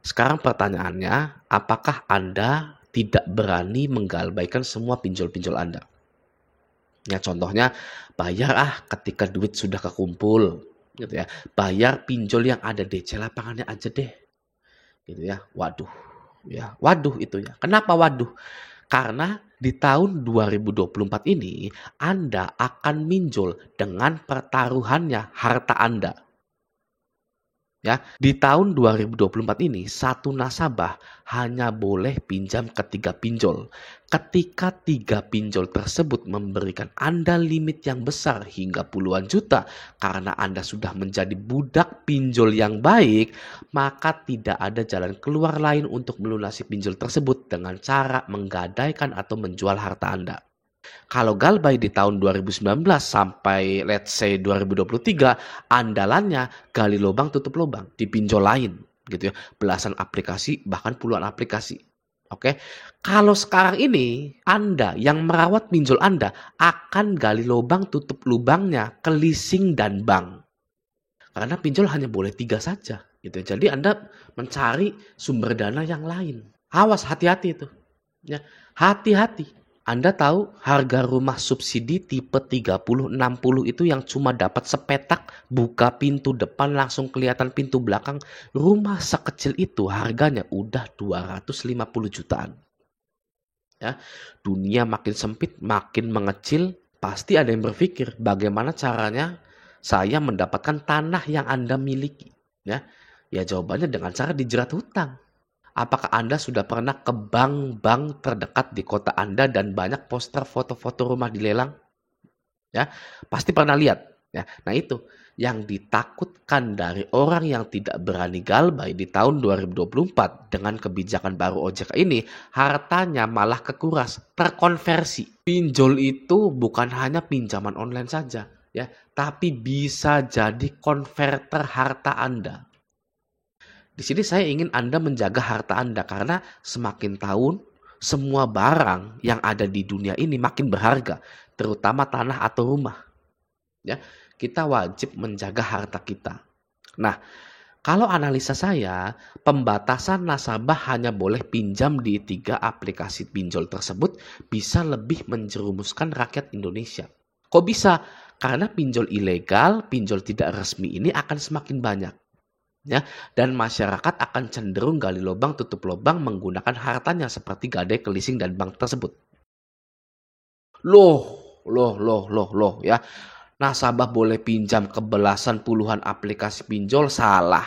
Sekarang pertanyaannya, apakah Anda tidak berani menggalbaikan semua pinjol-pinjol Anda? Ya, contohnya bayar ketika duit sudah kekumpul, gitu ya. Bayar pinjol yang ada DC lapangannya aja deh, gitu ya. Waduh, ya, waduh itu ya. Kenapa waduh? Karena di tahun 2024 ini Anda akan minjol dengan pertaruhannya harta Anda. Ya, di tahun 2024 ini satu nasabah hanya boleh pinjam ke 3 pinjol. Ketika 3 pinjol tersebut memberikan Anda limit yang besar hingga puluhan juta karena Anda sudah menjadi budak pinjol yang baik, maka tidak ada jalan keluar lain untuk melunasi pinjol tersebut dengan cara menggadaikan atau menjual harta Anda. Kalau Galbay di tahun 2019 sampai let's say 2023, andalannya gali lubang tutup lubang di pinjol lain gitu ya. Belasan aplikasi bahkan puluhan aplikasi. Oke. Kalau sekarang ini Anda yang merawat pinjol Anda akan gali lubang tutup lubangnya ke leasing dan bank. Karena pinjol hanya boleh 3 saja gitu. Jadi Anda mencari sumber dana yang lain. Awas, hati-hati itu. Ya, hati-hati. Anda tahu harga rumah subsidi tipe 30-60 itu yang cuma dapat sepetak, buka pintu depan langsung kelihatan pintu belakang. Rumah sekecil itu harganya udah 250 jutaan. Ya, dunia makin sempit, makin mengecil, pasti ada yang berpikir bagaimana caranya saya mendapatkan tanah yang Anda miliki. Ya, jawabannya dengan cara dijerat hutang. Apakah Anda sudah pernah ke bank-bank terdekat di kota Anda dan banyak poster foto-foto rumah dilelang? Ya, pasti pernah lihat. Ya, nah itu yang ditakutkan dari orang yang tidak berani galbay di tahun 2024 dengan kebijakan baru OJK ini, hartanya malah kekuras, terkonversi. Pinjol itu bukan hanya pinjaman online saja, ya, tapi bisa jadi konverter harta Anda. Di sini saya ingin Anda menjaga harta Anda karena semakin tahun semua barang yang ada di dunia ini makin berharga, terutama tanah atau rumah. Ya, kita wajib menjaga harta kita. Nah, kalau analisa saya, pembatasan nasabah hanya boleh pinjam di 3 aplikasi pinjol tersebut bisa lebih menjerumuskan rakyat Indonesia. Kok bisa? Karena pinjol ilegal, pinjol tidak resmi ini akan semakin banyak. Ya, dan masyarakat akan cenderung gali lubang tutup lubang menggunakan hartanya seperti gadai ke leasing dan bank tersebut. Loh ya. Nasabah boleh pinjam ke belasan puluhan aplikasi pinjol, salah.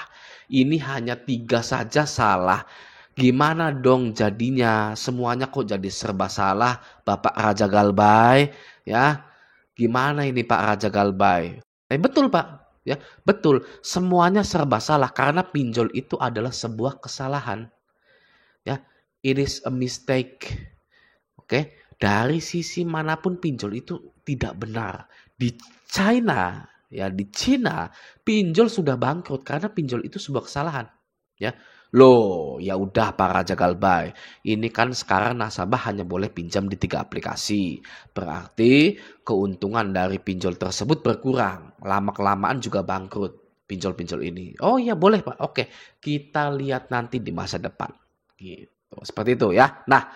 Ini hanya 3 saja salah. Gimana dong jadinya? Semuanya kok jadi serba salah, Bapak Raja Galbay? Ya, gimana ini Pak Raja Galbay? Betul Pak. Ya, betul. Semuanya serba salah karena pinjol itu adalah sebuah kesalahan. Ya, it is a mistake. Oke, dari sisi manapun pinjol itu tidak benar. Di China, di Cina, pinjol sudah bangkrut karena pinjol itu sebuah kesalahan. Ya. Loh, ya udah Pak Raja Galbay. Ini kan sekarang nasabah hanya boleh pinjam di 3 aplikasi. Berarti keuntungan dari pinjol tersebut berkurang. Lama-kelamaan juga bangkrut pinjol-pinjol ini. Oh iya boleh Pak. Oke, kita lihat nanti di masa depan. Gitu. Seperti itu ya. Nah,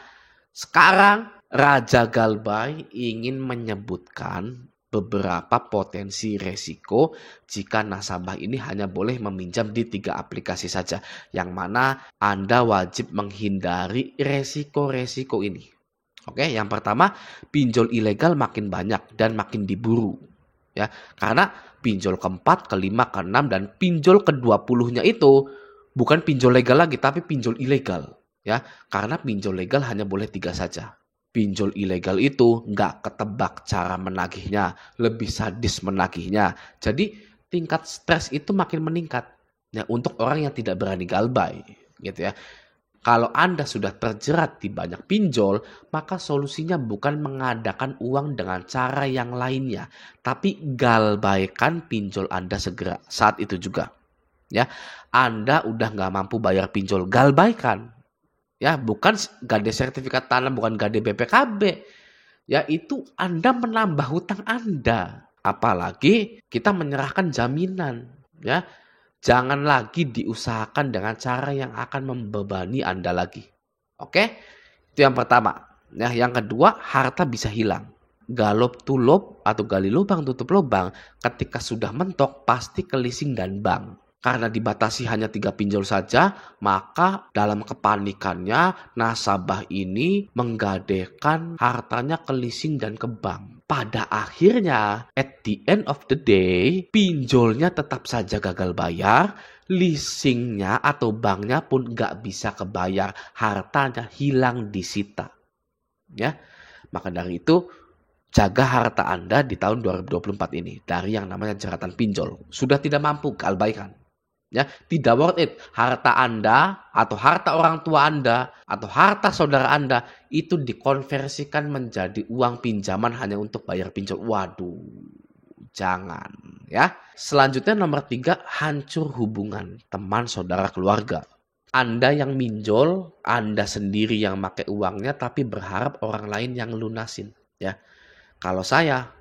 sekarang Raja Galbay ingin menyebutkan beberapa potensi resiko jika nasabah ini hanya boleh meminjam di 3 aplikasi saja, yang mana Anda wajib menghindari resiko-resiko ini. Oke, yang pertama, pinjol ilegal makin banyak dan makin diburu. Ya, karena pinjol keempat, kelima, keenam, dan pinjol ke-20-nya itu bukan pinjol legal lagi, tapi pinjol ilegal. Ya, karena pinjol legal hanya boleh 3 saja. Pinjol ilegal itu nggak ketebak cara menagihnya, lebih sadis menagihnya. Jadi tingkat stres itu makin meningkat. Ya, untuk orang yang tidak berani galbay, gitu ya. Kalau Anda sudah terjerat di banyak pinjol, maka solusinya bukan mengadakan uang dengan cara yang lainnya, tapi galbaikan pinjol Anda segera saat itu juga. Ya, Anda udah nggak mampu bayar pinjol, galbaikan. Ya, bukan gade sertifikat tanah, bukan gade BPKB. Ya, itu Anda menambah hutang Anda. Apalagi kita menyerahkan jaminan. Ya, Jangan lagi diusahakan dengan cara yang akan membebani Anda lagi. Oke? Itu yang pertama. Nah, yang kedua, harta bisa hilang. Galop tulop atau gali lubang tutup lubang, ketika sudah mentok pasti ke leasing dan bank. Karena dibatasi hanya 3 pinjol saja, maka dalam kepanikannya nasabah ini menggadaikan hartanya ke leasing dan ke bank. Pada akhirnya, at the end of the day, pinjolnya tetap saja gagal bayar, leasingnya atau banknya pun nggak bisa kebayar, hartanya hilang disita. Ya, maka dari itu, jaga harta Anda di tahun 2024 ini dari yang namanya jeratan pinjol. Sudah tidak mampu, galbaikan. Ya, tidak worth it. Harta Anda atau harta orang tua Anda atau harta saudara Anda itu dikonversikan menjadi uang pinjaman hanya untuk bayar pinjol. Waduh, jangan ya. Selanjutnya nomor 3, hancur hubungan teman, saudara, keluarga. Anda yang minjol, Anda sendiri yang pakai uangnya tapi berharap orang lain yang lunasin ya. Kalau saya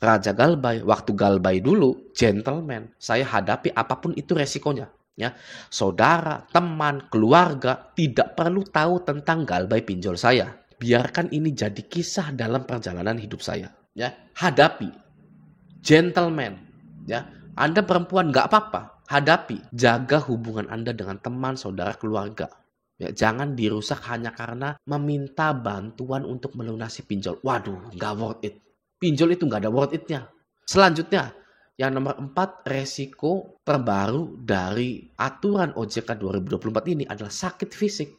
Raja Galbay, waktu Galbay dulu, gentleman, saya hadapi apapun itu resikonya. Ya, saudara, teman, keluarga tidak perlu tahu tentang Galbay pinjol saya. Biarkan ini jadi kisah dalam perjalanan hidup saya. Ya, hadapi, gentleman. Ya, Anda perempuan nggak apa-apa, hadapi, jaga hubungan Anda dengan teman, saudara, keluarga. Ya, jangan dirusak hanya karena meminta bantuan untuk melunasi pinjol. Waduh, nggak worth it. Pinjol itu nggak ada worth it-nya. Selanjutnya, yang nomor 4, resiko terbaru dari aturan OJK 2024 ini adalah sakit fisik.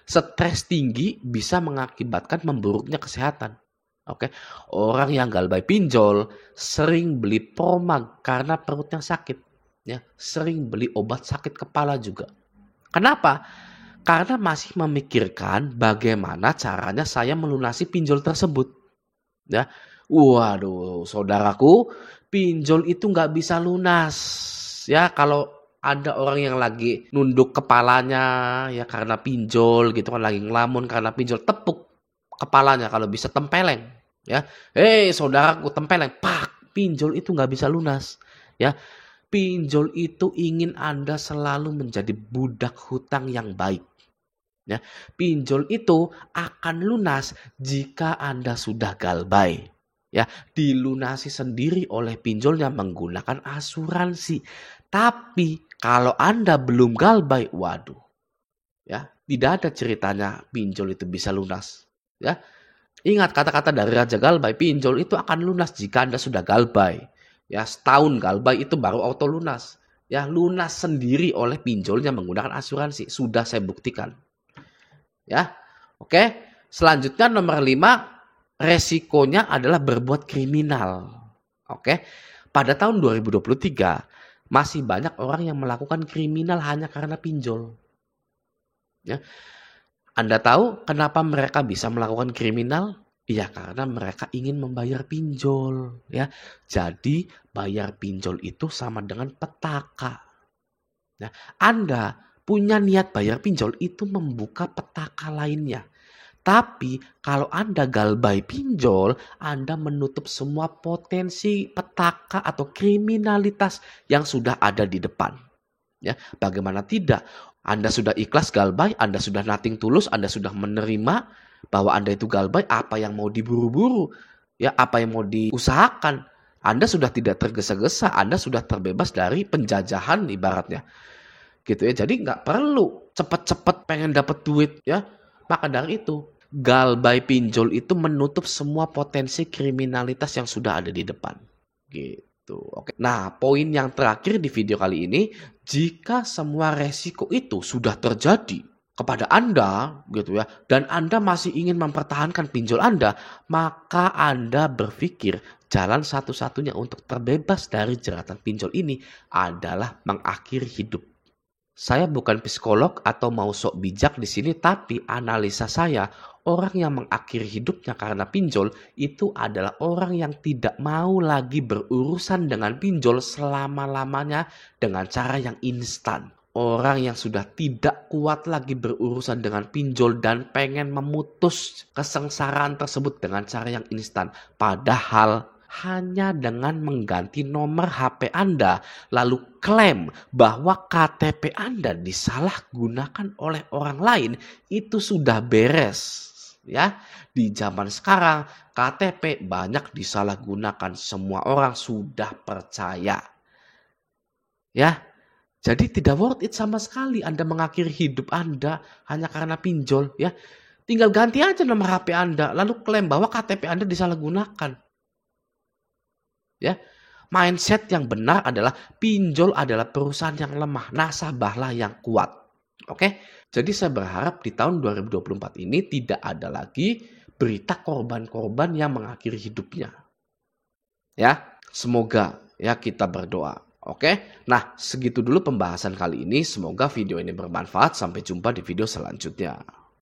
Stres tinggi bisa mengakibatkan memburuknya kesehatan. Oke, orang yang galbay pinjol sering beli Promag karena perutnya sakit. Ya, sering beli obat sakit kepala juga. Kenapa? Karena masih memikirkan bagaimana caranya saya melunasi pinjol tersebut. Ya, waduh, saudaraku, pinjol itu nggak bisa lunas. Ya, kalau ada orang yang lagi nunduk kepalanya ya karena pinjol gitu kan, lagi ngelamun karena pinjol, tepuk kepalanya kalau bisa, tempeleng. Ya, saudaraku, tempeleng, pak, pinjol itu nggak bisa lunas. Ya, pinjol itu ingin Anda selalu menjadi budak hutang yang baik. Ya, pinjol itu akan lunas jika Anda sudah galbay. Ya, dilunasi sendiri oleh pinjolnya menggunakan asuransi. Tapi kalau Anda belum galbay, waduh, ya, tidak ada ceritanya pinjol itu bisa lunas. Ya, ingat kata-kata dari Raja Galbay, pinjol itu akan lunas jika Anda sudah galbay. Ya, setahun galbay itu baru auto lunas. Ya, lunas sendiri oleh pinjolnya menggunakan asuransi. Sudah saya buktikan. Ya, oke. Selanjutnya nomor 5. Resikonya adalah berbuat kriminal. Oke. Pada tahun 2023 masih banyak orang yang melakukan kriminal hanya karena pinjol. Ya. Anda tahu kenapa mereka bisa melakukan kriminal? Iya, karena mereka ingin membayar pinjol, ya. Jadi bayar pinjol itu sama dengan petaka. Nah, Anda punya niat bayar pinjol itu membuka petaka lainnya. Tapi kalau Anda galbay pinjol, Anda menutup semua potensi petaka atau kriminalitas yang sudah ada di depan. Ya, bagaimana tidak? Anda sudah ikhlas galbay, Anda sudah nothing tulus, Anda sudah menerima bahwa Anda itu galbay, apa yang mau diburu-buru, ya, apa yang mau diusahakan. Anda sudah tidak tergesa-gesa, Anda sudah terbebas dari penjajahan ibaratnya. Gitu ya. Jadi nggak perlu cepat-cepat pengen dapat duit, ya. Maka dari itu, galbay pinjol itu menutup semua potensi kriminalitas yang sudah ada di depan. Gitu. Oke. Nah, poin yang terakhir di video kali ini, jika semua resiko itu sudah terjadi kepada Anda, gitu ya, dan Anda masih ingin mempertahankan pinjol Anda, maka Anda berpikir jalan satu-satunya untuk terbebas dari jeratan pinjol ini adalah mengakhiri hidup. Saya bukan psikolog atau mau sok bijak di sini, tapi analisa saya, orang yang mengakhiri hidupnya karena pinjol itu adalah orang yang tidak mau lagi berurusan dengan pinjol selama-lamanya dengan cara yang instan. Orang yang sudah tidak kuat lagi berurusan dengan pinjol dan pengen memutus kesengsaraan tersebut dengan cara yang instan. Padahal hanya dengan mengganti nomor HP Anda, lalu klaim bahwa KTP Anda disalahgunakan oleh orang lain, itu sudah beres. Ya, di zaman sekarang KTP banyak disalahgunakan, semua orang sudah percaya. Ya, jadi tidak worth it sama sekali Anda mengakhiri hidup Anda hanya karena pinjol ya. Tinggal ganti aja nomor HP Anda, lalu klaim bahwa KTP Anda disalahgunakan. Ya, mindset yang benar adalah pinjol adalah perusahaan yang lemah, nasabahlah yang kuat. Oke, jadi saya berharap di tahun 2024 ini tidak ada lagi berita korban-korban yang mengakhiri hidupnya. Ya, semoga ya kita berdoa. Oke, nah segitu dulu pembahasan kali ini. Semoga video ini bermanfaat. Sampai jumpa di video selanjutnya.